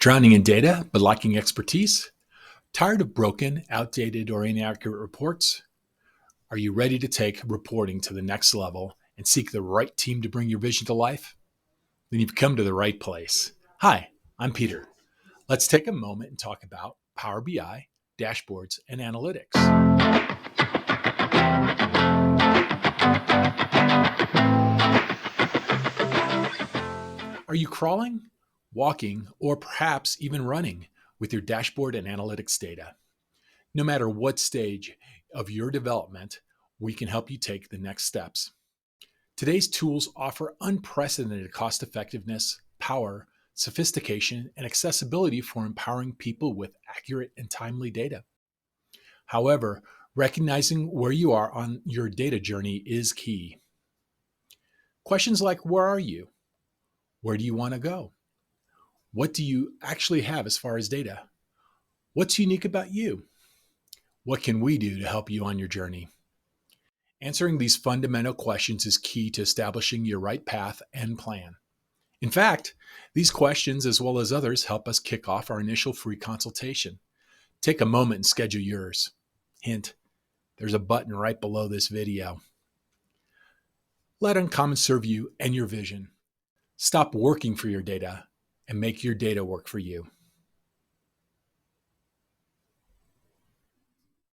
Drowning in data but lacking expertise? Tired of broken, outdated, or inaccurate reports? Are you ready to take reporting to the next level and seek the right team to bring your vision to life? Then you've come to the right place. Hi, I'm Peter. Let's take a moment and talk about Power BI, dashboards, and analytics. Are you crawling, walking, or perhaps even running with your dashboard and analytics data? No matter what stage of your development, we can help you take the next steps. Today's tools offer unprecedented cost effectiveness, power, sophistication, and accessibility for empowering people with accurate and timely data. However, recognizing where you are on your data journey is key. Questions like, where are you? Where do you want to go? What do you actually have as far as data? What's unique about you? What can we do to help you on your journey? Answering these fundamental questions is key to establishing your right path and plan. In fact, these questions, as well as others, help us kick off our initial free consultation. Take a moment and schedule yours. Hint, there's a button right below this video. Let Uncommon serve you and your vision. Stop working for your data and make your data work for you.